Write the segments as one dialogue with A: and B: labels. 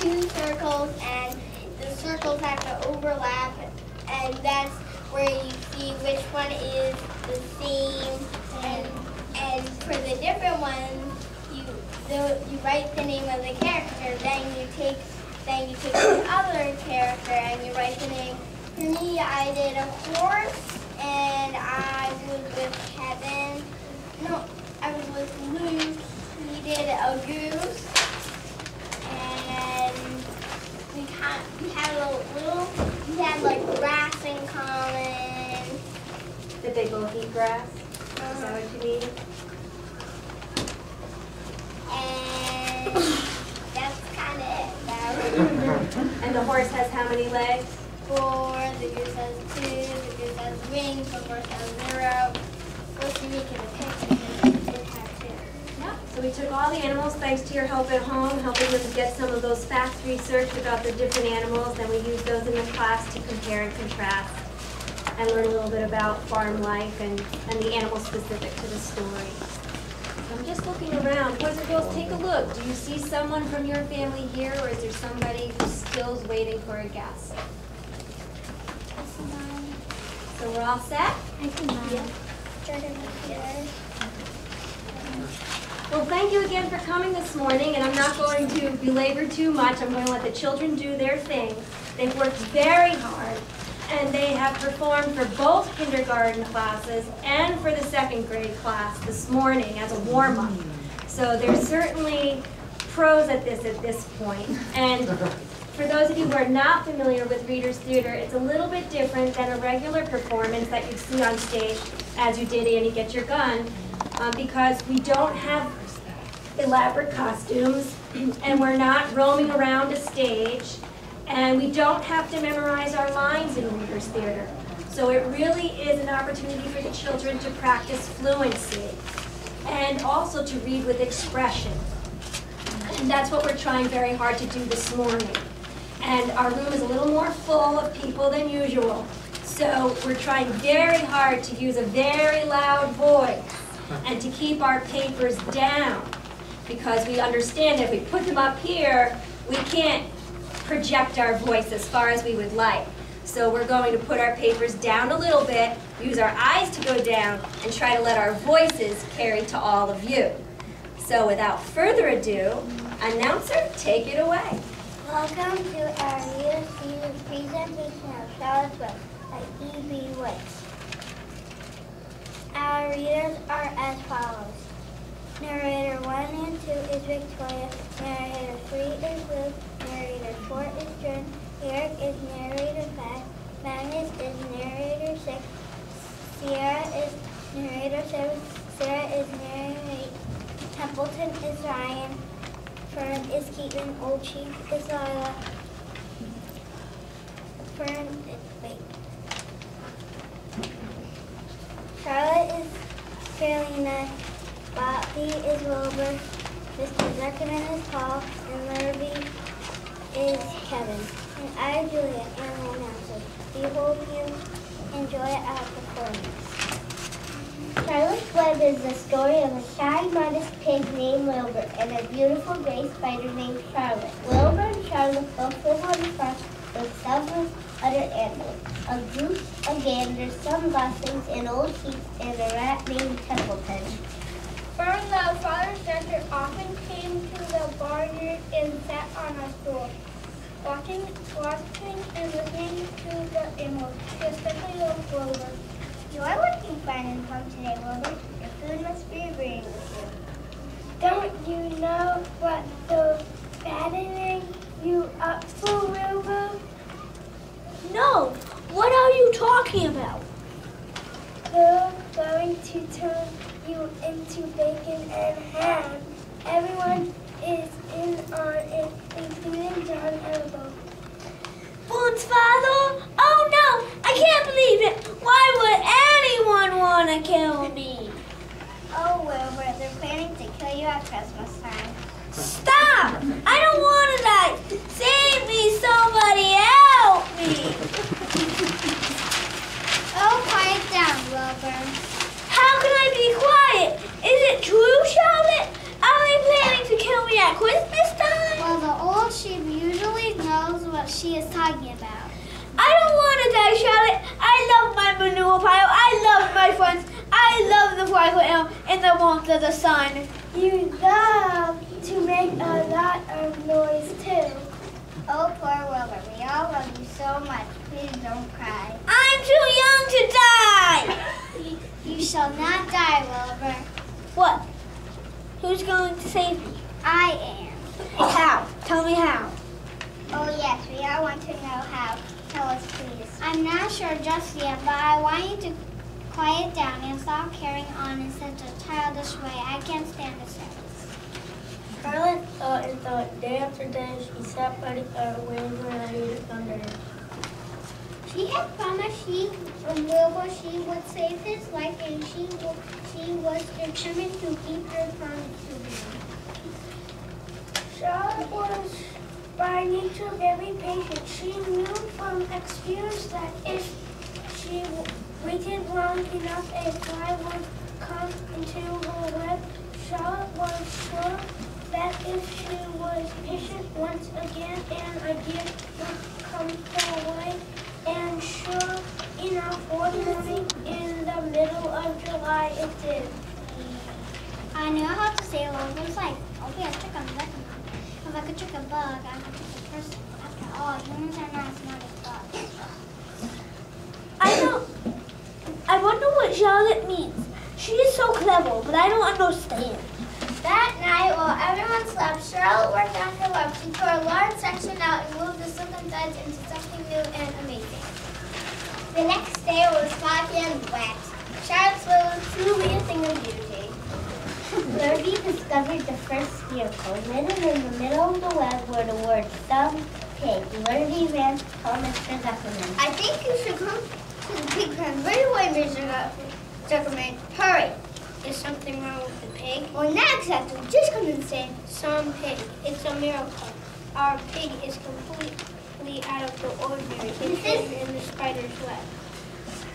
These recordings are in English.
A: two circles, and the circles have to overlap, and that's where you see which one is the same. And for the different ones, you write the name of the character. Then you take the other character and you write the name. For me, I did a horse, and I was with Kevin. No, I was with Luke. He did a goose, and we had like grass in common.
B: Did they both eat grass? Is that what you mean?
A: And that's kind of it.
B: And the horse has how many legs?
A: 4, the goose has 2, the goose has wings, the horse has 0. What's unique in the picture? It has 2.
B: Yeah. So we took all the animals, thanks to your help at home, helping them get some of those facts researched about the different animals, and we used those in the class to compare and contrast and learn a little bit about farm life and the animals specific to the story. I'm just looking around. Boys and girls, take a look. Do you see someone from your family here, or is there somebody who's still waiting for a guess? So we're all set?
A: Yeah.
B: Well, thank you again for coming this morning, and I'm not going to belabor too much. I'm going to let the children do their thing. They've worked very hard, and they have performed for both kindergarten classes and for the 2nd grade class this morning as a warm-up. So they're certainly pros at this point. And for those of you who are not familiar with Reader's Theater, it's a little bit different than a regular performance that you'd see on stage, as you did Annie Get Your Gun, because we don't have elaborate costumes, and we're not roaming around a stage, and we don't have to memorize our lines in Reader's Theater. So it really is an opportunity for the children to practice fluency and also to read with expression. And that's what we're trying very hard to do this morning. And our room is a little more full of people than usual. So we're trying very hard to use a very loud voice and to keep our papers down, because we understand if we put them up here, we can't project our voice as far as we would like. So we're going to put our papers down a little bit, use our eyes to go down, and try to let our voices carry to all of you. So without further ado, announcer, take it away.
A: Welcome to our Reader's Theater presentation of Charlotte's Web by E.B. White. Our readers are as follows. Narrator 1 and 2 is Victoria. Narrator 3 is Luke. Narrator 4 is Jen. Eric is narrator 5. Magnus is narrator 6. Sierra is narrator 7. Sarah is narrator 8. Templeton is Ryan. Fern is Keaton. Old Chief is Lila. Charlotte is Carolina. Bobby is Wilbur. Mr. Zuckerman is Paul. And Murphy is Kevin. And I, Julia, am the announcer. We hope you enjoy our performance. Charlotte's Web is the story of a shy, modest pig named Wilbur and a beautiful gray spider named Charlotte. Wilbur and Charlotte both live on the farm with several other animals. A goose, a gander, some goslings, an old sheep, and a rat named Templeton. Fern, the father's doctor, often came to the barnyard and sat on a stool, watching and listening to the animals, especially the Wilbur. You are looking fine and plump today, Wilbur. Your food must be agreeing with you. Don't you know what they're fattening you up for, Wilbur?
C: No! What are you talking about?
A: They're going to turn you into bacon and ham. Everyone is in on it, including John Elbow.
C: Fawn's father? Oh no! I can't believe it! Why would anyone want to kill me?
A: Oh, Wilbur, they're planning to kill you at Christmas time.
C: Stop! I don't want to die! Save me! Somebody help me!
A: Oh, quiet down, Wilbur.
C: How can I be quiet? Is it true, Charlotte? Are they planning to kill me at Christmas time?
A: Well, the old sheep usually what she is talking about.
C: I don't want to die, Charlotte. I love my manure pile. I love my friends. I love the private elm and the warmth of the sun.
A: You love to make a lot of noise too. Oh, poor Wilbur. We all love you so much. Please don't cry.
C: I'm too young to die.
A: You shall not die, Wilbur.
C: What? Who's going to save me?
A: I am.
C: How? Tell me how.
A: Oh, yes, we all want to know how. Tell us, please. I'm not sure just yet, but I want you to quiet down and stop carrying on in such a childish way. I can't stand this.
D: Charlotte thought and thought. Day after day, she sat by the fire waiting for Eddie to come to her.
A: She had promised Wilbur she would save his life, and she was determined to keep her promise to him.
D: Charlotte was by nature very patient. She knew from experience that if she waited long enough, a fly would come into her web. Charlotte was sure that if she was patient once again, an idea would come her way. And sure enough, one morning in the middle of July, it did.
A: I know how to save Wilbur's life. I'll be a chicken second. If I could trick a bug, I could trick a person. After all, humans are not as smart as bugs.
C: I wonder what Charlotte means. She is so clever, but I don't understand.
A: That night, while everyone slept, Charlotte worked on her web. She tore a large section out and moved the silken threads into something new and amazing. The next day, it was foggy and wet. Charlotte's web was truly a thing of beauty.
D: Rourke discovered the first vehicle. Written in the middle of the web were the words, "Some pig." Rourke ran to tell Mr. Zuckerman.
A: I think you should come to the pig pen right away, Mr. Zuckerman. Hurry.
D: Is something wrong with the pig?
A: Well, not exactly. Just come and say,
D: Some pig. It's a miracle. Our pig is completely out of the ordinary. It's hidden in the spider's web.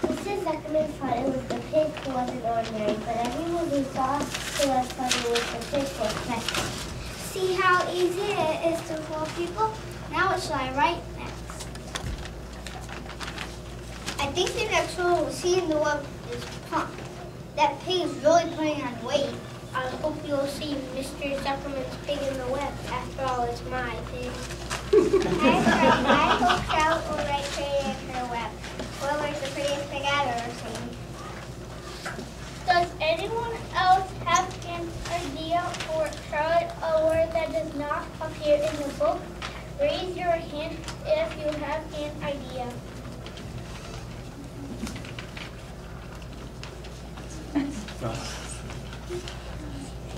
D: Mrs. Zuckerman thought it was the pig who wasn't ordinary, but everyone who saw the web thought it was the pig who was special.
A: see how easy it is to fool people? Now what shall I write next? I think the next one we'll see in the web is pump. That pig is really putting on weight.
D: I hope you'll see Mr. Zuckerman's pig in the web. After all, it's my pig.
A: I hope Charlotte will write pretty in her web. Wilbur's the prettiest pig I've ever seen.
D: Does anyone else have an idea for Charlotte, a word that does not appear in the book? Raise your hand if you have an idea.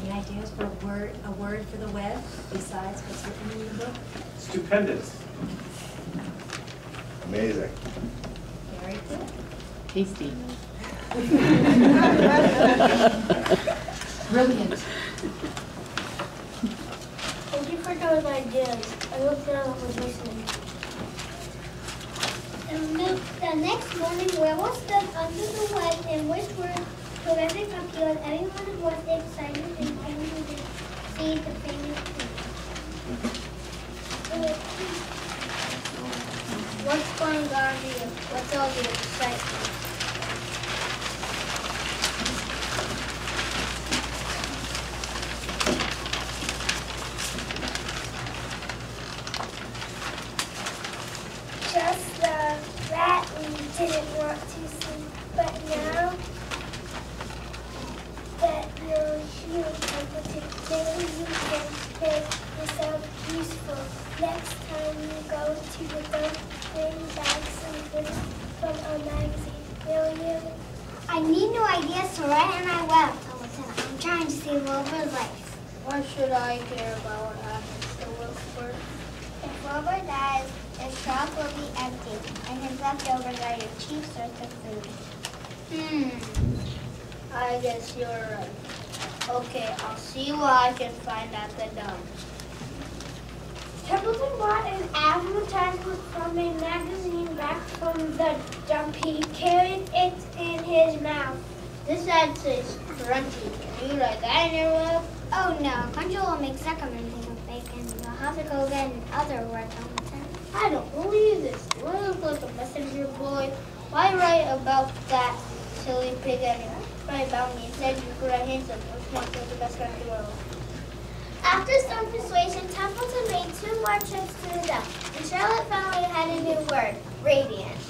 B: Any ideas for a word for the web besides what's written in the book?
E: Stupendous.
F: Amazing.
B: Very good.
G: Tasty. Brilliant.
D: Thank you for those ideas. I hope no one was listening.
A: The next morning, Wilbur stood under the web in which were terrific appeared. Everyone was excited and hungry to see the famous pig.
D: What's going on here? What's all the excitement?
A: Just the rat we didn't want to see, but now that you're here, today you can make yourself useful. Next time you go to the dump, bring back something from a magazine, will you? I need new ideas to write in my web, Lieutenant. I'm trying to save Wilbur's life.
D: Why should I care about what happens to Wilbur?
A: If Wilbur dies, his shop will be empty, and his leftovers are your chief source of food.
D: I guess you're right. Okay, I'll see what I can find at the dump. Templeton bought an advertisement from a magazine back from the dump. He carried it in his mouth. This ad says crunchy. Can you write that in your web?
A: Oh no, Conjure will make Zuckerman think of bacon. You'll have to go get other words on the tent. I don't believe this. Look like a messenger boy. Why write about that silly pig anyway? Write about me. Instead, you could write handsome or smart or the best friend in the world. After some persuasion, Templeton made 2 more trips to the dump, and Charlotte finally had a new word, radiant.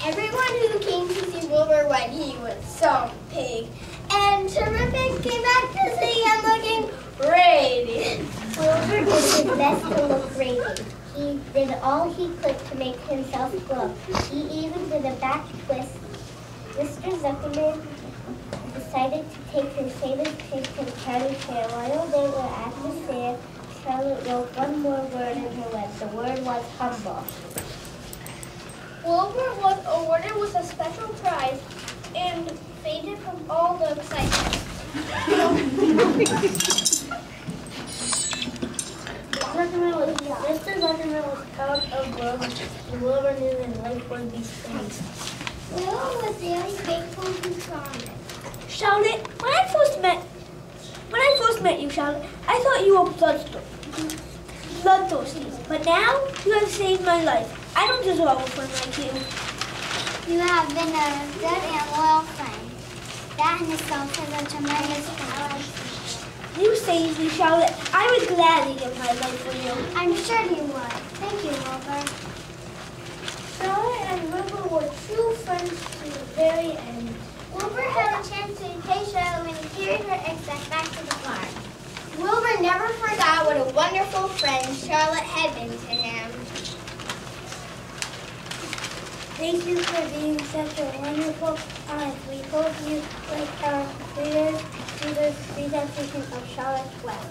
A: Everyone who came to see Wilbur when he was some pig and terrific came back to see him looking radiant. Wilbur did his best to look radiant. He did all he could to make himself glow. He even did a back twist. Mr. Zuckerman decided to take his famous pig to the county fair. While they were at the fair, Charlotte wrote one more word in her letter. The word was humble. Wilbur was awarded with a special prize and fainted from all the excitement. Mr. Zuckerman was proud of Wilbur, and Wilbur knew that life would be sweet. Wilbur was very grateful to Charlotte.
C: Charlotte, when I first met you, Charlotte, I thought you were bloodthirsty. But now you have saved my life. I don't deserve a friend like you.
A: You have been a good and loyal friend. That in itself is a tremendous power.
C: You saved me, Charlotte. I would gladly give my life for you.
A: I'm sure you would. Thank you, Wilbur.
D: Charlotte and Wilbur were true friends to the very end.
A: Wilbur had a chance to repay Charlotte when he carried her eggs back to the farm. Wilbur never forgot what a wonderful friend Charlotte had been to him.
C: Thank you for being such a wonderful aunt. We hope you like our readers to the presentation of Charlotte's Web.